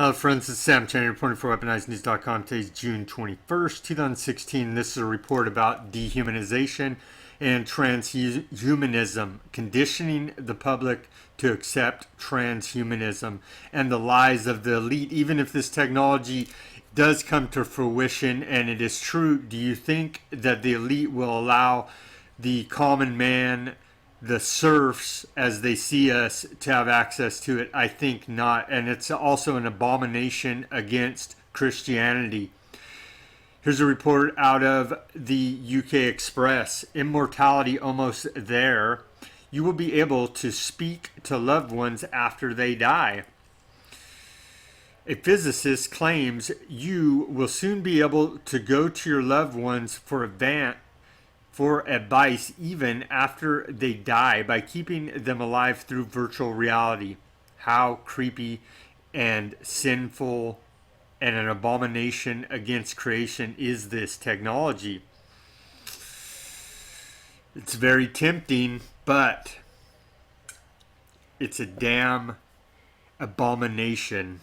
Hello friends, it's Sam Chan reporting for WeaponizedNews.com. Today's June 21st, 2016. This is a report about dehumanization and transhumanism, conditioning the public to accept transhumanism and the lies of the elite. Even if this technology does come to fruition and it is true, do you think that the elite will allow the common man, the serfs as they see us, to have access to it? I think not. And it's also an abomination against Christianity. Here's a report out of the UK Express. Immortality almost there. You will be able to speak to loved ones after they die. A physicist claims you will soon be able to go to your loved ones for advice even after they die by keeping them alive through virtual reality. How creepy and sinful and an abomination against creation is this technology? It's very tempting, but it's a damn abomination.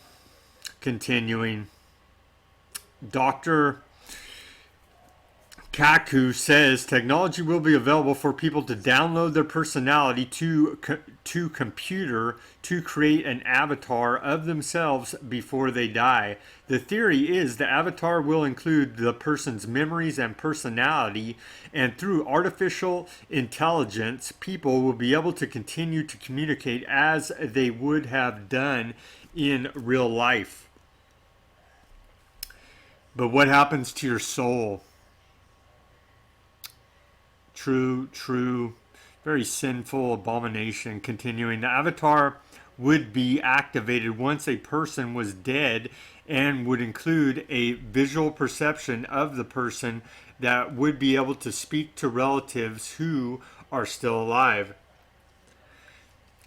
Continuing, Dr. Kaku says technology will be available for people to download their personality to computer to create an avatar of themselves before they die. The theory is the avatar will include the person's memories and personality, and through artificial intelligence, people will be able to continue to communicate as they would have done in real life. But what happens to your soul? True, very sinful abomination. Continuing, the avatar would be activated once a person was dead and would include a visual perception of the person that would be able to speak to relatives who are still alive.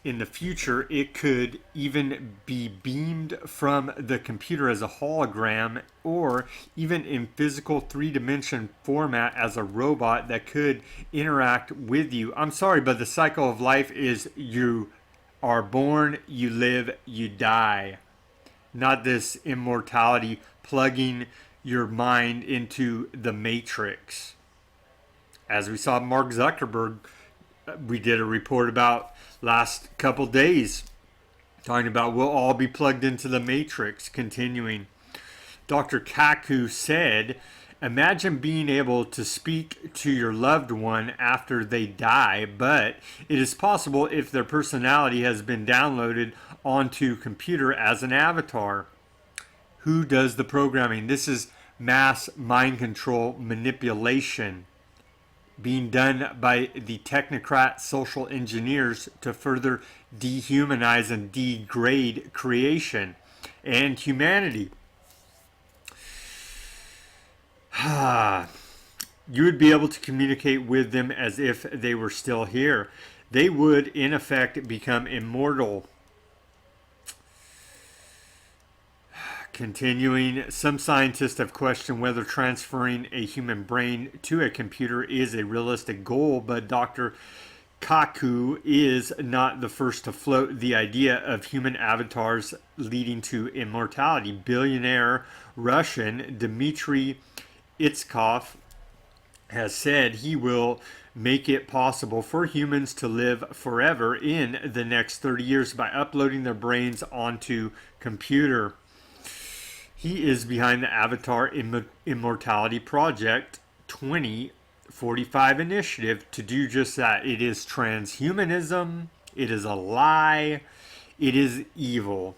In the future, it could even be beamed from the computer as a hologram, or even in physical three-dimension format as a robot that could interact with you. I'm sorry, but the cycle of life is you are born, you live, you die. Not this immortality plugging your mind into the matrix. As we saw Mark Zuckerberg, we did a report about last couple days, talking about we'll all be plugged into the matrix. Continuing, Dr. Kaku said, imagine being able to speak to your loved one after they die, but it is possible if their personality has been downloaded onto computer as an avatar. Who does the programming? This is mass mind control manipulation being done by the technocrat social engineers to further dehumanize and degrade creation and humanity. You would be able to communicate with them as if they were still here. They would, in effect, become immortal. Continuing, some scientists have questioned whether transferring a human brain to a computer is a realistic goal, but Dr. Kaku is not the first to float the idea of human avatars leading to immortality. Billionaire Russian Dmitry Itskov has said he will make it possible for humans to live forever in the next 30 years by uploading their brains onto computer. He is behind the Avatar Immortality Project 2045 initiative to do just that. It is transhumanism. It is a lie. It is evil.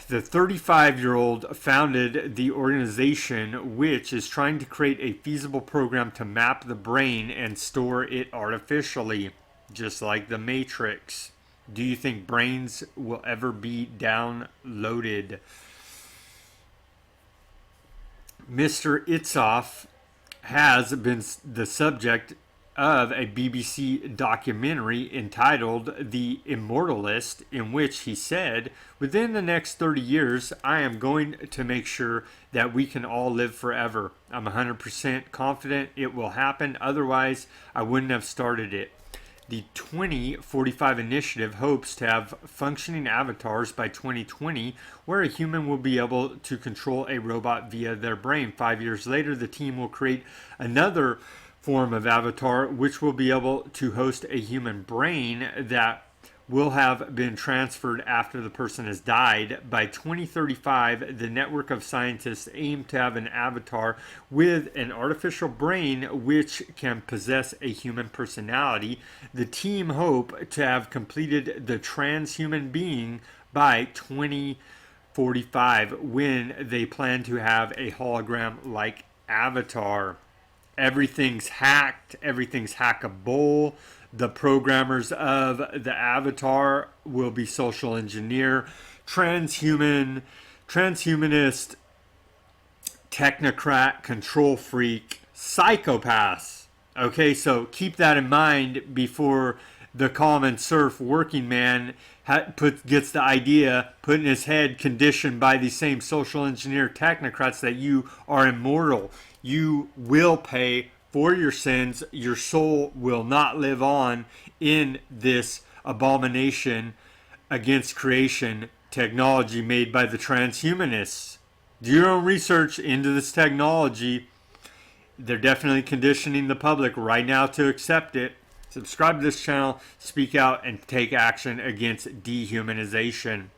The 35-year-old founded the organization which is trying to create a feasible program to map the brain and store it artificially, just like the Matrix. Do you think brains will ever be downloaded? Mr. Itsoff has been the subject of a BBC documentary entitled The Immortalist, in which he said, within the next 30 years, I am going to make sure that we can all live forever. I'm 100% confident it will happen. Otherwise, I wouldn't have started it. The 2045 initiative hopes to have functioning avatars by 2020 where a human will be able to control a robot via their brain. 5 years later, the team will create another form of avatar which will be able to host a human brain that will have been transferred after the person has died. By 2035, the network of scientists aim to have an avatar with an artificial brain which can possess a human personality. The team hope to have completed the transhuman being by 2045 when they plan to have a hologram like avatar. Everything's hacked, everything's hackable. The programmers of the avatar will be social engineer, transhumanist, technocrat, control freak, psychopaths. Okay, so keep that in mind before the common surf working man gets the idea put in his head, conditioned by these same social engineer technocrats, that you are immortal. You will pay for your sins. Your soul will not live on in this abomination against creation technology made by the transhumanists. Do your own research into this technology. They're definitely conditioning the public right now to accept it. Subscribe to this channel, speak out, and take action against dehumanization.